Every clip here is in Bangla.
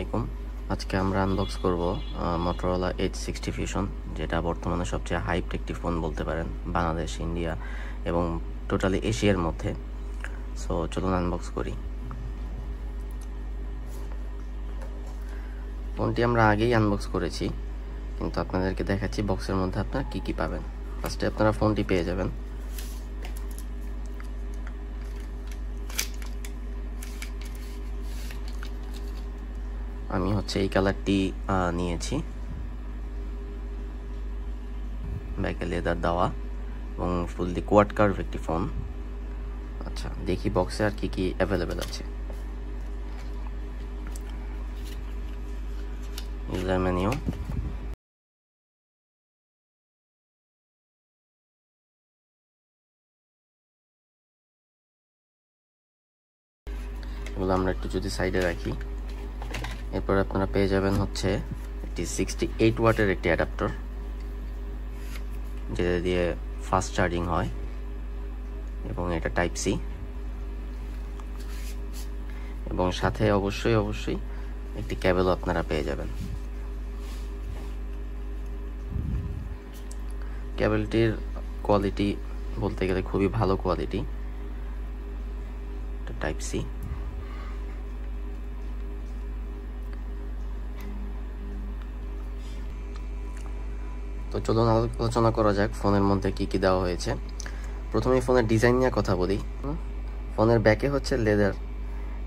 আলাইকুম। আজকে আমরা আনবক্স করব Motorola Edge 60 Fusion, যেটা বর্তমানে সবচেয়ে হাইপড একটি ফোন বলতে পারেন বাংলাদেশ, ইন্ডিয়া এবং টোটালি এশিয়ার মধ্যে। সো চলুন আনবক্স করি। ফোনটি আমরা আগেই আনবক্স করেছি, কিন্তু আপনাদেরকে দেখাচ্ছি বক্সের মধ্যে আপনারা কি কি পাবেন। ফার্স্টে আপনারা ফোনটি পেয়ে যাবেন। আমি এই কালারটি নিয়েছি, ব্যাকে লেদার দেওয়া এবং ফুললি কোয়াড কার্ভ একটি ফোন। আচ্ছা, দেখি বক্সে আর কি কি অ্যাভেলেবেল আছে। ইউজার মেনু, এগুলো আমরা একটু যদি সাইডে রাখি। এরপর আপনারা পেয়ে যাবেন একটি 68 ওয়াটের একটি অ্যাডাপ্টার, যেটা দিয়ে ফাস্ট চার্জিং হয়, এবং এটা টাইপ সি, এবং সাথে অবশ্যই একটি কেবলও আপনারা পেয়ে যাবেন। কেবলটির কোয়ালিটি বলতে গেলে খুবই ভালো কোয়ালিটি, এটা টাইপ সি। তো চলুন আলোচনা করা যাক ফোনের মধ্যে কি কি দেওয়া হয়েছে। প্রথমে ফোনের ডিজাইন নিয়ে কথা বলি। ফোনের ব্যাকে লেদার,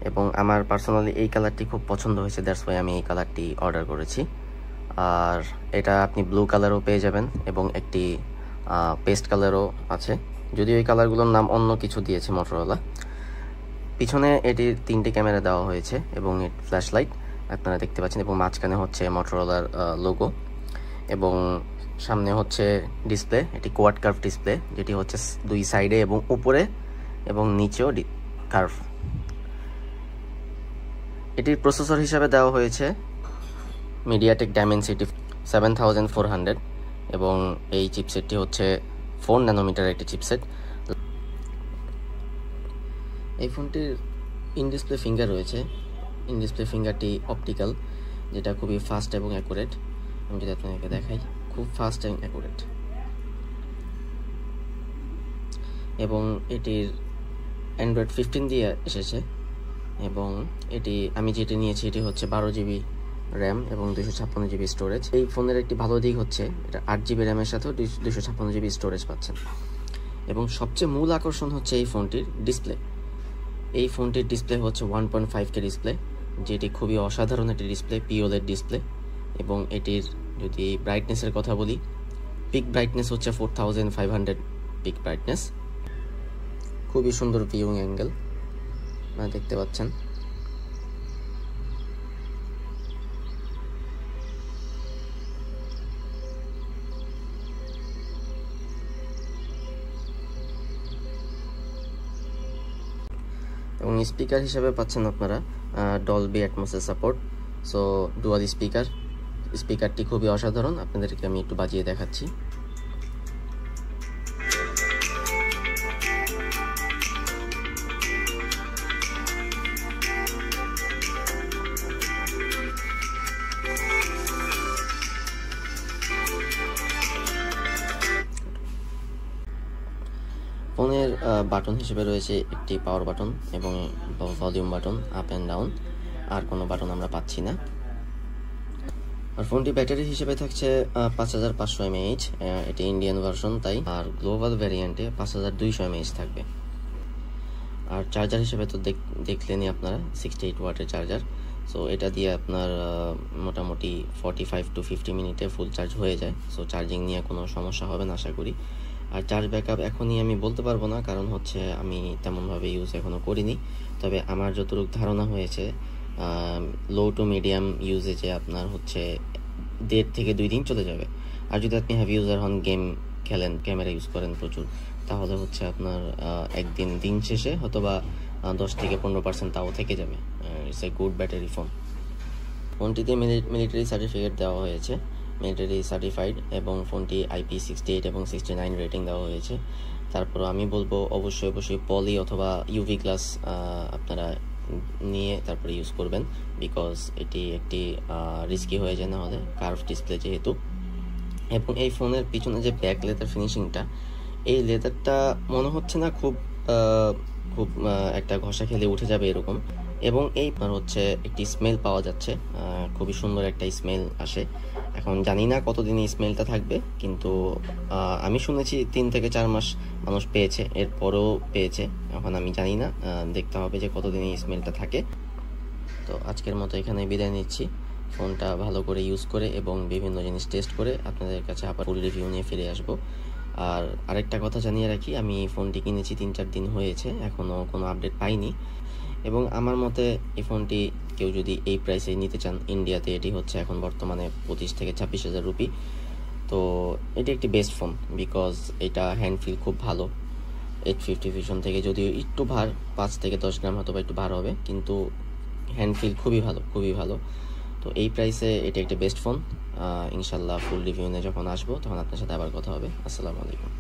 এবং আমার পার্সোনালি এই কালারটি খুব পছন্দ হয়েছে, দ্যাটস ওয়াই আমি এই কালারটি অর্ডার করেছি। আর এটা আপনি ব্লু কালারও পেয়ে যাবেন এবং একটি পেস্ট কালারও আছে, যদিও এই কালারগুলোর নাম অন্য কিছু দিয়েছে Motorola। পিছনে এটির 3টি ক্যামেরা দেওয়া হয়েছে এবং ফ্ল্যাশ লাইট আপনারা দেখতে পাচ্ছেন, এবং মাঝখানে Motorolaর লোগো, এবং সামনে ডিসপ্লে, এটি কোয়াড কার্ভ ডিসপ্লে, যেটি দুই সাইডে এবং উপরে এবং নিচেও কার্ভ। এটির প্রসেসর হিসাবে দেওয়া হয়েছে MediaTek Dimensity 7400, এবং এই চিপসেটটি 4 ন্যানোমিটার একটি চিপসেট। এই ফোনটির ইন ডিসপ্লে ফিঙ্গার রয়েছে। ইন ডিসপ্লে ফিঙ্গারটি অপটিক্যাল, যেটা খুবই ফাস্ট এবং অ্যাকুরেট। আমি যদি আপনাকে দেখাই, খুব ফাস্ট এবং অ্যাকুরেট। এবং এটির অ্যান্ড্রয়েড 15 দিয়ে এসেছে, এবং আমি যেটি নিয়েছি এটি 12 জিবি র্যাম এবং 256 জিবি স্টোরেজ। এই ফোনের একটি ভালো দিক এটা 8 জিবি র্যামের সাথেও 256 জিবি স্টোরেজ পাচ্ছেন। এবং সবচেয়ে মূল আকর্ষণ এই ফোনটির ডিসপ্লে। এই ফোনটির ডিসপ্লে 1.5K ডিসপ্লে, যেটি খুবই অসাধারণ একটি ডিসপ্লে, পিওলেড ডিসপ্লে। এবং এটির যদি ব্রাইটনেসের কথা বলি, পিক ব্রাইটনেস 4500 পিক ব্রাইটনেস। খুবই সুন্দর ভিউইং অ্যাঙ্গেল আপনারা দেখতে পাচ্ছেন। এবং স্পিকার হিসেবে পাচ্ছেন আপনারা ডলবি অ্যাটমসের সাপোর্ট। সো ডুয়াল স্পিকারটি খুবই অসাধারণ, আপনাদেরকে আমি একটু বাজিয়ে দেখাচ্ছি। ফোনের বাটন হিসেবে রয়েছে একটি পাওয়ার বাটন এবং volume button, up and down. আর কোনো বাটন আমরা পাচ্ছি না। আর ফোনটি ব্যাটারি হিসেবে থাকছে 5500 mAh, এটি ইন্ডিয়ান ভার্সন তাই। আর গ্লোবাল ভ্যারিয়েন্টে 5200 mAh থাকবে। আর চার্জার হিসেবে তো দেখলেনই আপনারা, 68 ওয়াটের চার্জার। সো এটা দিয়ে আপনার মোটামুটি 45 to 50 মিনিটে ফুল চার্জ হয়ে যায়। সো চার্জিং নিয়ে কোনো সমস্যা হবে না আশা করি। আর চার্জ ব্যাকআপ এখনই আমি বলতে পারবো না, কারণ আমি তেমনভাবে ইউজ এখনও করিনি। তবে আমার যতটুকু ধারণা হয়েছে, লো টু মিডিয়াম ইউজেজে আপনার 1.5 থেকে 2 দিন চলে যাবে। আর যদি আপনি হেভি ইউজার হন, গেম খেলেন, ক্যামেরা ইউজ করেন প্রচুর, তাহলে আপনার একদিন দিন শেষে হয়তোবা 10 থেকে 15% তাও থেকে যাবে। It's a good battery phone. ফোনটিতে মিলিটারি সার্টিফিকেট দেওয়া হয়েছে, মিলিটারি সার্টিফাইড, এবং ফোনটি IP68 এবং 69 রেটিং দেওয়া হয়েছে। তারপর আমি বলবো অবশ্যই পলি অথবা ইউভি গ্লাস আপনারা নিয়ে তারপরে ইউজ করবেন, বিকজ এটি একটি রিস্কি হয়ে যায় না হলে, কার্ভ ডিসপ্লে যেহেতু। এবং এই ফোনের পিছনে যে ব্যাক লেদার ফিনিশিংটা, এই লেদারটা মনে হচ্ছে না খুব খুব একটা ঘষা খেলে উঠে যাবে এরকম। এবং এই হচ্ছে একটি স্মেল পাওয়া যাচ্ছে, খুবই সুন্দর একটা স্মেল আসে। এখন জানি না কতদিন এই স্মেলটা থাকবে, কিন্তু আমি শুনেছি 3 থেকে 4 মাস মানুষ পেয়েছে, এরপরেও পেয়েছে। এখন আমি জানি না, দেখতে হবে যে কতদিন এই স্মেলটা থাকে। তো আজকের মতো এখানে বিদায় নিচ্ছি। ফোনটা ভালো করে ইউজ করে এবং বিভিন্ন জিনিস টেস্ট করে আপনাদের কাছে আবার ফুল রিভিউ নিয়ে ফিরে আসব। আর আরেকটা কথা জানিয়ে রাখি, আমি ফোনটি কিনেছি 3-4 দিন হয়েছে, এখনও কোনো আপডেট পাইনি। এবং আমার মতে এই ফোনটি কেউ যদি এই প্রাইসে নিতে চান, ইন্ডিয়াতে এটি হচ্ছে এখন বর্তমানে 25 থেকে 26,000 রুপি। তো এটি একটি বেস্ট ফোন, বিকজ এটা হ্যান্ড ফিল খুব ভালো। 850 ভিশন থেকে যদিও একটু ভার, 5 থেকে 10 গ্রাম হয়তো বা একটু ভার হবে, কিন্তু হ্যান্ড ফিল খুবই ভালো, খুবই ভালো। তো এই প্রাইসে এটা একটি বেস্ট ফোন। ইনশাল্লাহ ফুল রিভিউ নিয়ে যখন আসবো তখন আপনার সাথে আবার কথা হবে। আসসালামু আলাইকুম।